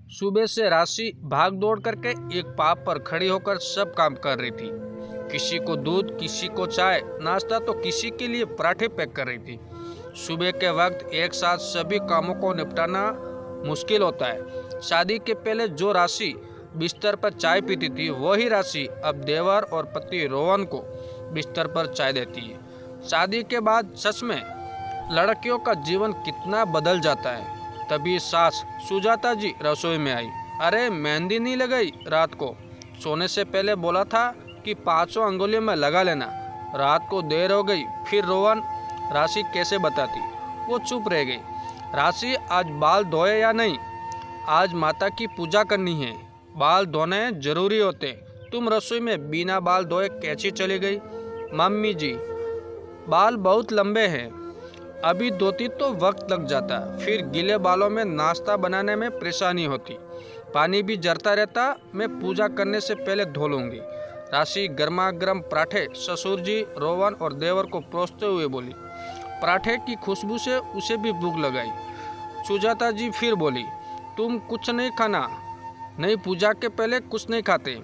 सुबह से राशि भाग दौड़ करके एक पाव पर खड़ी होकर सब काम कर रही थी। किसी को दूध, किसी को चाय नाश्ता, तो किसी के लिए पराठे पैक कर रही थी। सुबह के वक्त एक साथ सभी कामों को निपटाना मुश्किल होता है। शादी के पहले जो राशि बिस्तर पर चाय पीती थी, वही राशि अब देवर और पति रोहन को बिस्तर पर चाय देती है। शादी के बाद सच में लड़कियों का जीवन कितना बदल जाता है। तभी सास सुजाता जी रसोई में आई। अरे मेहंदी नहीं लगाई रात को? सोने से पहले बोला था कि 500 अंगुलियों में लगा लेना। रात को देर हो गई। फिर रोहन राशि कैसे बताती? वो चुप रह गई। राशि, आज बाल धोए या नहीं? आज माता की पूजा करनी है, बाल धोने जरूरी होते। तुम रसोई में बिना बाल धोए कैसे चली गई? मम्मी जी, बाल बहुत लंबे हैं, अभी धोती तो वक्त लग जाता, फिर गीले बालों में नाश्ता बनाने में परेशानी होती, पानी भी जरता रहता। मैं पूजा करने से पहले धो लूँगी। राशि गर्मा गर्म पराठे ससुर जी, रोहन और देवर को परोसते हुए बोली। पराठे की खुशबू से उसे भी भूख लगाई। सुजाता जी फिर बोली, तुम कुछ नहीं खाना? नहीं, पूजा के पहले कुछ नहीं खाते।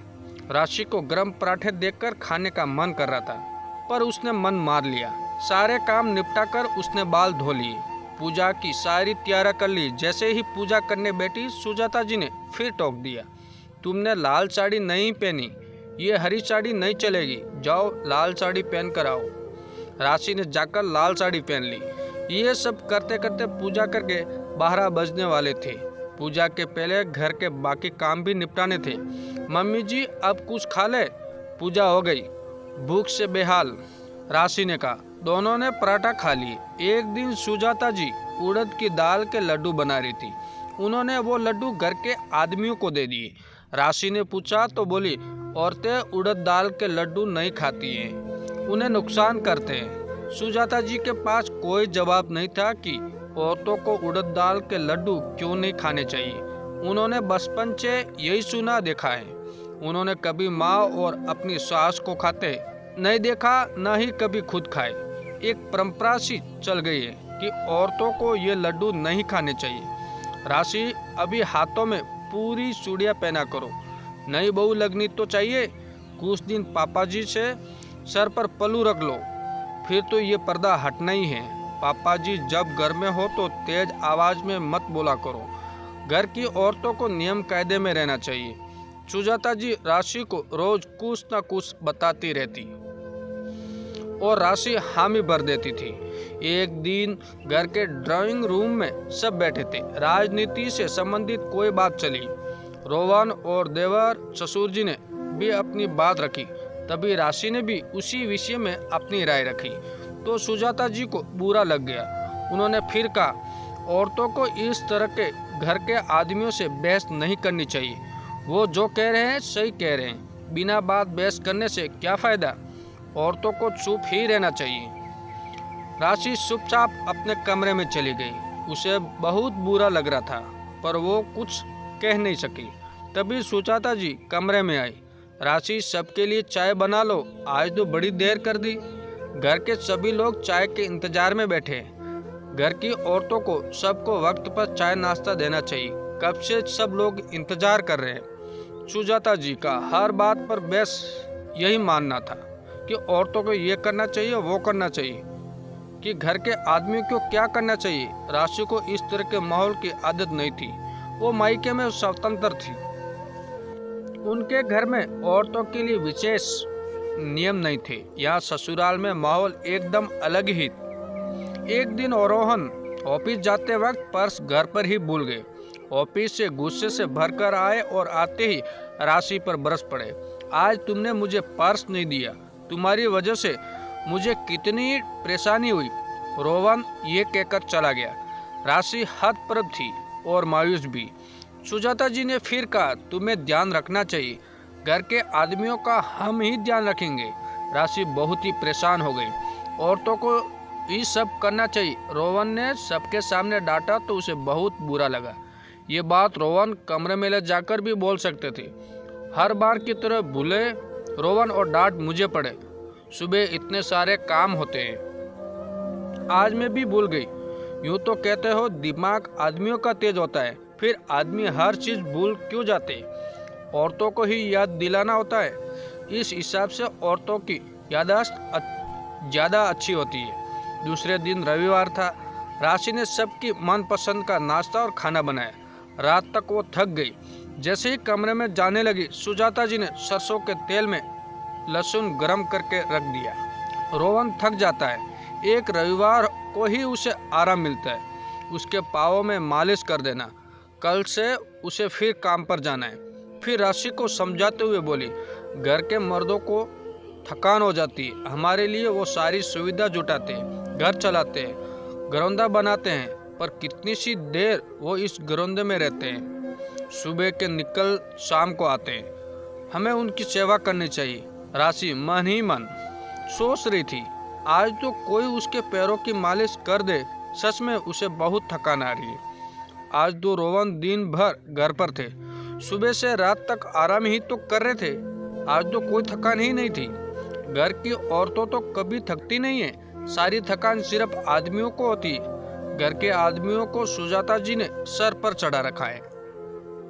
राशि को गर्म पराठे देखकर खाने का मन कर रहा था, पर उसने मन मार लिया। सारे काम निपटाकर उसने बाल धो लिए, पूजा की सारी तैयारी कर ली। जैसे ही पूजा करने बैठी, सुजाता जी ने फिर टोक दिया, तुमने लाल साड़ी नहीं पहनी, ये हरी साड़ी नहीं चलेगी, जाओ लाल साड़ी पहन कर आओ। राशि ने जाकर लाल साड़ी पहन ली। ये सब करते करते पूजा करके 12 बजने वाले थे। पूजा के पहले घर के बाकी काम भी निपटाने थे। मम्मी जी, अब कुछ खा ले, पूजा हो गई। भूख से बेहाल राशि ने कहा। दोनों ने पराठा खा लिए। एक दिन सुजाता जी उड़द की दाल के लड्डू बना रही थी। उन्होंने वो लड्डू घर के आदमियों को दे दिए। राशि ने पूछा तो बोली, औरतें उड़द दाल के लड्डू नहीं खाती हैं, उन्हें नुकसान करते हैं। सुजाता जी के पास कोई जवाब नहीं था कि औरतों को उड़द दाल के लड्डू क्यों नहीं खाने चाहिए। उन्होंने बचपन से यही सुना देखा है। उन्होंने कभी माँ और अपनी सास को खाते नहीं देखा, न ही कभी खुद खाए। एक परंपरा सी चल गई है कि औरतों को ये लड्डू नहीं खाने चाहिए। राशि, अभी हाथों में पूरी चूड़ियाँ पहना करो, नई बहू लगनी तो चाहिए। कुछ दिन पापा जी से सर पर पल्लू रख लो, फिर तो ये पर्दा हटना ही है। पापा जी जब घर में हो तो तेज आवाज में मत बोला करो। घर की औरतों को नियम कायदे में रहना चाहिए। सुजाता जी राशि को रोज कुछ न कुछ बताती रहती और राशि हामी भर देती थी। एक दिन घर के ड्राइंग रूम में सब बैठे थे। राजनीति से संबंधित कोई बात चली। रोहन और देवर ससुर जी ने भी अपनी बात रखी। तभी राशि ने भी उसी विषय में अपनी राय रखी तो सुजाता जी को बुरा लग गया। उन्होंने फिर कहा, औरतों को इस तरह के घर के आदमियों से बहस नहीं करनी चाहिए। वो जो कह रहे हैं सही कह रहे हैं, बिना बात बहस करने से क्या फ़ायदा। औरतों को चुप ही रहना चाहिए। राशि चुपचाप अपने कमरे में चली गई। उसे बहुत बुरा लग रहा था, पर वो कुछ कह नहीं सकी। तभी सुजाता जी कमरे में आई। राशि, सबके लिए चाय बना लो, आज तो बड़ी देर कर दी। घर के सभी लोग चाय के इंतजार में बैठे। घर की औरतों को सबको वक्त पर चाय नाश्ता देना चाहिए। कब से सब लोग इंतजार कर रहे हैं। सुजाता जी का हर बात पर बस यही मानना था कि औरतों को ये करना चाहिए, वो करना चाहिए, कि घर के आदमी को क्या करना चाहिए। राशि को इस तरह के माहौल की आदत नहीं थी। वो मायके में स्वतंत्र थी। उनके घर में औरतों के लिए विशेष नियम नहीं थे। यहाँ ससुराल में माहौल एकदम अलग ही। एक दिन रोहन ऑफिस जाते वक्त पर्स घर पर ही भूल गए। ऑफिस से गुस्से से भरकर आए और आते ही राशि पर बरस पड़े। आज तुमने मुझे पर्स नहीं दिया, तुम्हारी वजह से मुझे कितनी परेशानी हुई। रोहन ये कहकर चला गया। राशि हतप्रभ थी और मायूस भी। सुजाता जी ने फिर कहा, तुम्हें ध्यान रखना चाहिए, घर के आदमियों का हम ही ध्यान रखेंगे। राशि बहुत ही परेशान हो गई। औरतों को ये सब करना चाहिए। रोहन ने सबके सामने डांटा तो उसे बहुत बुरा लगा। ये बात रोहन कमरे में ले जाकर भी बोल सकते थे। हर बार की तरह भूले रोहन और डांट मुझे पड़े। सुबह इतने सारे काम होते हैं, आज मैं भी भूल गई। यूँ तो कहते हो दिमाग आदमियों का तेज होता है, फिर आदमी हर चीज़ भूल क्यों जाते? औरतों को ही याद दिलाना होता है। इस हिसाब से औरतों की याददाश्त ज़्यादा अच्छी होती है। दूसरे दिन रविवार था। राशि ने सबकी मनपसंद का नाश्ता और खाना बनाया। रात तक वो थक गई। जैसे ही कमरे में जाने लगी, सुजाता जी ने सरसों के तेल में लहसुन गरम करके रख दिया। रोहन थक जाता है। एक रविवार को ही उसे आराम मिलता है। उसके पाँवों में मालिश कर देना। कल से उसे फिर काम पर जाना है। फिर राशि को समझाते हुए बोली, घर के मर्दों को थकान हो जाती है, हमारे लिए वो सारी सुविधा जुटाते हैं, घर चलाते हैं, घरौंदा बनाते हैं, पर कितनी सी देर वो इस घरौंदे में रहते हैं। सुबह के निकल शाम को आते हैं। हमें उनकी सेवा करनी चाहिए। राशि मन ही मन सोच रही थी, आज तो कोई उसके पैरों की मालिश कर दे। सच में उसे बहुत थकान आ रही है। आज तो रोहन दिन भर घर पर थे। सुबह से रात तक आराम ही तो कर रहे थे। आज तो कोई थकान ही नहीं थी। घर की औरतों तो कभी थकती नहीं है। सारी थकान सिर्फ आदमियों को होती है। घर के आदमियों को सुजाता जी ने सर पर चढ़ा रखा है।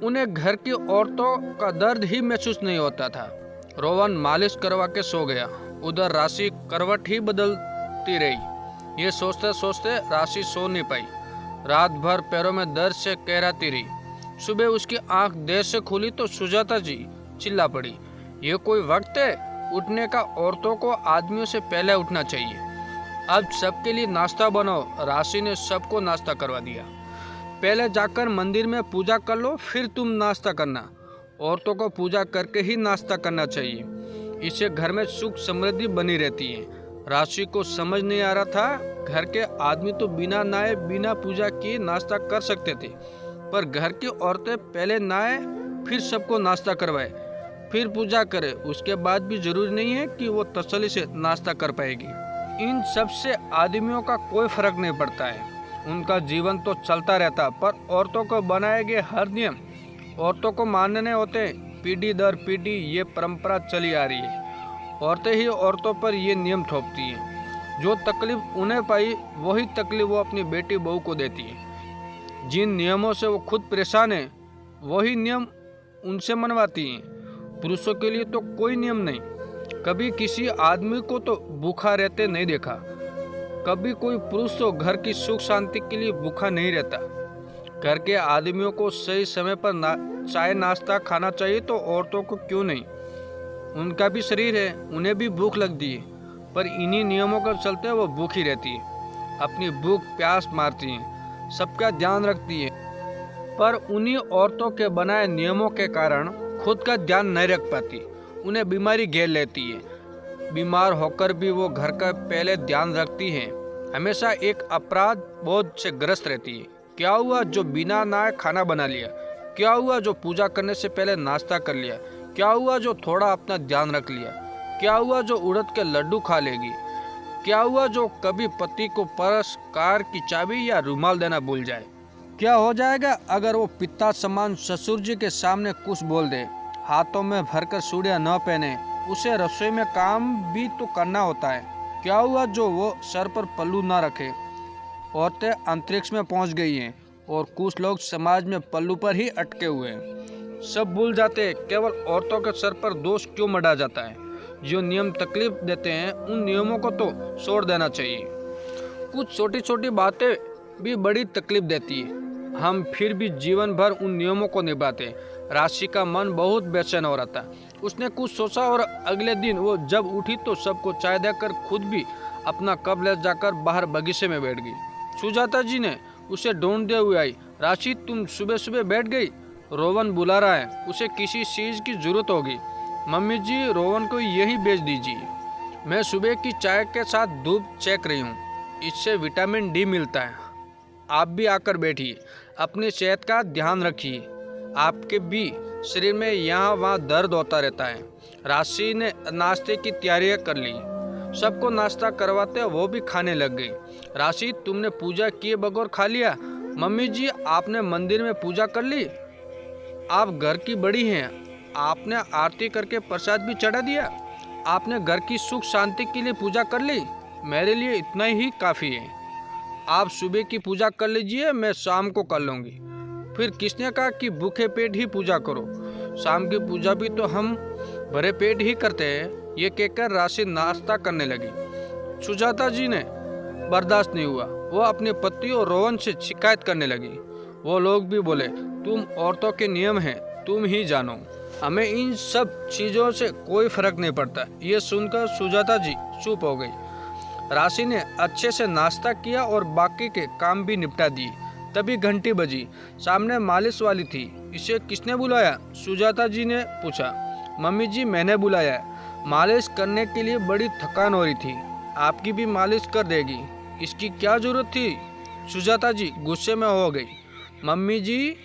उन्हें घर की औरतों का दर्द ही महसूस नहीं होता था। रोहन मालिश करवा के सो गया। उधर राशि करवट ही बदलती रही। ये सोचते सोचते राशि सो नहीं पाई। रात भर पैरों में दर्द से कहराती रही। सुबह उसकी आंख देर से खुली तो सुजाता जी चिल्ला पड़ी, ये कोई वक्त है उठने का? औरतों को आदमियों से पहले उठना चाहिए। अब सबके लिए नाश्ता बनाओ। राशि ने सबको नाश्ता करवा दिया। पहले जाकर मंदिर में पूजा कर लो, फिर तुम नाश्ता करना। औरतों को पूजा करके ही नाश्ता करना चाहिए। इससे घर में सुख समृद्धि बनी रहती है। राशि को समझ नहीं आ रहा था, घर के आदमी तो बिना नहाए बिना पूजा किए नाश्ता कर सकते थे, पर घर की औरतें पहले नहाए फिर सबको नाश्ता करवाए, फिर पूजा करे, उसके बाद भी जरूरी नहीं है कि वो तसल्ली से नाश्ता कर पाएगी। इन सब से आदमियों का कोई फर्क नहीं पड़ता है। उनका जीवन तो चलता रहता, पर औरतों को बनाए गए हर नियम औरतों को मानने होते हैं। पीढ़ी दर पीढ़ी ये परंपरा चली आ रही है। औरतें ही औरतों पर ये नियम थोपती हैं। जो तकलीफ उन्हें पाई वही तकलीफ वो अपनी बेटी बहू को देती है। जिन नियमों से वो खुद परेशान है वही नियम उनसे मनवाती हैं। पुरुषों के लिए तो कोई नियम नहीं। कभी किसी आदमी को तो भूखा रहते नहीं देखा। कभी कोई पुरुष तो घर की सुख शांति के लिए भूखा नहीं रहता। घर के आदमियों को सही समय पर चाय नाश्ता खाना चाहिए, तो औरतों को क्यों नहीं? उनका भी शरीर है, उन्हें भी भूख लगती है, पर इन्हीं नियमों के चलते वो भूखी रहती है। अपनी भूख प्यास मारती हैं, सबका ध्यान रखती है, पर उन्हीं औरतों के बनाए नियमों के कारण खुद का ध्यान नहीं रख पाती। उन्हें बीमारी घेर लेती है। बीमार होकर भी वो घर का पहले ध्यान रखती हैं। हमेशा एक अपराध बोध से ग्रस्त रहती है। क्या हुआ जो बिना नहाए खाना बना लिया? क्या हुआ जो पूजा करने से पहले नाश्ता कर लिया? क्या हुआ जो थोड़ा अपना ध्यान रख लिया? क्या हुआ जो उड़द के लड्डू खा लेगी? क्या हुआ जो कभी पति को पर्स, कार की चाबी या रुमाल देना भूल जाए? क्या हो जाएगा अगर वो पिता समान ससुर जी के सामने कुछ बोल दे? हाथों में भरकर चूड़ियां न पहने, उसे रसोई में काम भी तो करना होता है। क्या हुआ जो वो सर पर पल्लू ना रखे? औरतें अंतरिक्ष में पहुंच गई हैं और कुछ लोग समाज में पल्लू पर ही अटके हुए हैं। सब भूल जाते हैं, केवल औरतों के सर पर दोष क्यों मढ़ा जाता है? जो नियम तकलीफ देते हैं उन नियमों को तो छोड़ देना चाहिए। कुछ छोटी छोटी बातें भी बड़ी तकलीफ देती है, हम फिर भी जीवन भर उन नियमों को निभाते। राशि का मन बहुत बेचैन हो रहा था। उसने कुछ सोचा और अगले दिन वो जब उठी तो सबको चाय देकर खुद भी अपना कप ले जाकर बाहर बगीचे में बैठ गई। सुजाता जी ने उसे ढूंढते हुए आई। राशि, तुम सुबह सुबह बैठ गई? रोहन बुला रहा है, उसे किसी चीज़ की जरूरत होगी। मम्मी जी, रोहन को यही भेज दीजिए। मैं सुबह की चाय के साथ धूप सेक रही हूँ, इससे विटामिन डी मिलता है। आप भी आकर बैठिए, अपनी सेहत का ध्यान रखिए। आपके भी शरीर में यहाँ वहाँ दर्द होता रहता है। राशि ने नाश्ते की तैयारियाँ कर ली। सबको नाश्ता करवाते वो भी खाने लग गई। राशि, तुमने पूजा किए बगैर खा लिया? मम्मी जी, आपने मंदिर में पूजा कर ली? आप घर की बड़ी हैं, आपने आरती करके प्रसाद भी चढ़ा दिया। आपने घर की सुख शांति के लिए पूजा कर ली। मेरे लिए इतना ही काफ़ी है। आप सुबह की पूजा कर लीजिए, मैं शाम को कर लूँगी। फिर किसने कहा कि भूखे पेट ही पूजा करो, शाम की पूजा भी तो हम भरे पेट ही करते हैं। ये कहकर राशिद नाश्ता करने लगी। सुजाता जी ने बर्दाश्त नहीं हुआ, वो अपने पति और रोहन से शिकायत करने लगी। वो लोग भी बोले, तुम औरतों के नियम हैं, तुम ही जानो, हमें इन सब चीज़ों से कोई फर्क नहीं पड़ता। ये सुनकर सुजाता जी चुप हो गई। राशि ने अच्छे से नाश्ता किया और बाकी के काम भी निपटा दिए। तभी घंटी बजी। सामने मालिश वाली थी। इसे किसने बुलाया? सुजाता जी ने पूछा। मम्मी जी, मैंने बुलाया है। मालिश करने के लिए बड़ी थकान हो रही थी, आपकी भी मालिश कर देगी, इसकी क्या जरूरत थी? सुजाता जी गुस्से में हो गई। मम्मी जी,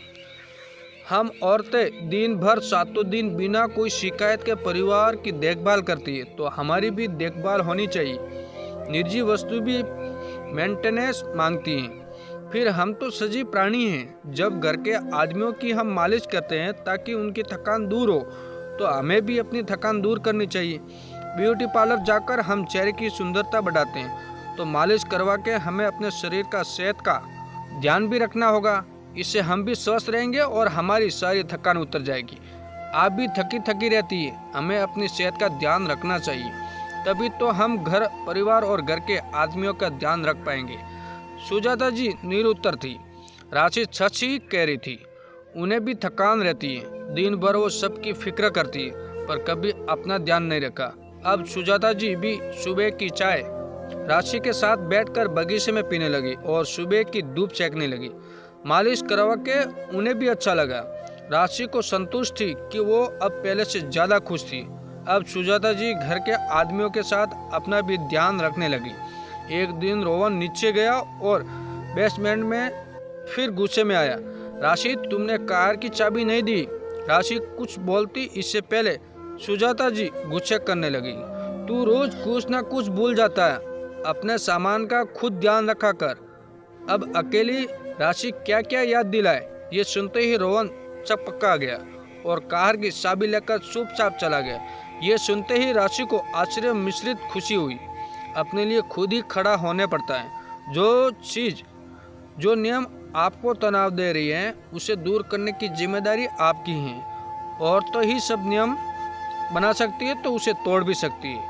हम औरतें दिन भर 7 दिन बिना कोई शिकायत के परिवार की देखभाल करती है, तो हमारी भी देखभाल होनी चाहिए। निर्जीव वस्तु भी मेंटेनेंस मांगती हैं। फिर हम तो सजीव प्राणी हैं। जब घर के आदमियों की हम मालिश करते हैं ताकि उनकी थकान दूर हो, तो हमें भी अपनी थकान दूर करनी चाहिए। ब्यूटी पार्लर जाकर हम चेहरे की सुंदरता बढ़ाते हैं, तो मालिश करवा के हमें अपने शरीर का सेहत का ध्यान भी रखना होगा। इससे हम भी स्वस्थ रहेंगे और हमारी सारी थकान उतर जाएगी। आप भी थकी थकी रहती है, हमें अपनी सेहत का ध्यान रखना चाहिए, तभी तो हम घर परिवार और घर के आदमियों का ध्यान रख पाएंगे। सुजाता जी निरुत्तर थी। राशि सच ही कह रही थी, उन्हें भी थकान रहती है। दिन भर वो सबकी फिक्र करती है, पर कभी अपना ध्यान नहीं रखा। अब सुजाता जी भी सुबह की चाय राशि के साथ बैठकर बगीचे में पीने लगी और सुबह की धूप सेकने लगी। मालिश करवा के उन्हें भी अच्छा लगा। राशि को संतुष्ट थी कि वो अब पहले से ज़्यादा खुश थी। अब सुजाता जी घर के आदमियों के साथ अपना भी ध्यान रखने लगी। एक दिन रोहन नीचे गया और बेसमेंट में फिर गुस्से में आया। राशि, तुमने कार की चाबी नहीं दी। राशि कुछ बोलती इससे पहले सुजाता जी गुस्से करने लगी। तू रोज कुछ ना कुछ भूल जाता है, अपने सामान का खुद ध्यान रखा कर। अब अकेली राशि क्या क्या याद दिलाए। ये सुनते ही रोहन चपका गया और कार की चाबी लेकर चुपचाप चला गया। ये सुनते ही राशि को आश्चर्य मिश्रित खुशी हुई। अपने लिए खुद ही खड़ा होने पड़ता है। जो नियम आपको तनाव दे रही है, उसे दूर करने की जिम्मेदारी आपकी है। और तो ही सब नियम बना सकती है तो उसे तोड़ भी सकती है,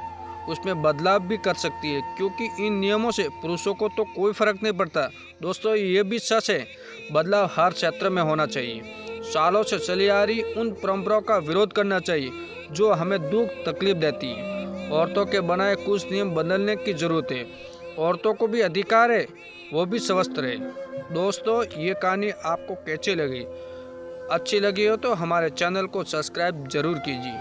उसमें बदलाव भी कर सकती है, क्योंकि इन नियमों से पुरुषों को तो कोई फर्क नहीं पड़ता। दोस्तों, ये भी सच है, बदलाव हर क्षेत्र में होना चाहिए। सालों से चली आ रही उन परंपराओं का विरोध करना चाहिए जो हमें दुख तकलीफ देती है। औरतों के बनाए कुछ नियम बदलने की जरूरत है। औरतों को भी अधिकार है, वो भी स्वस्थ रहे। दोस्तों, ये कहानी आपको कैसी लगी? अच्छी लगी हो तो हमारे चैनल को सब्सक्राइब जरूर कीजिए।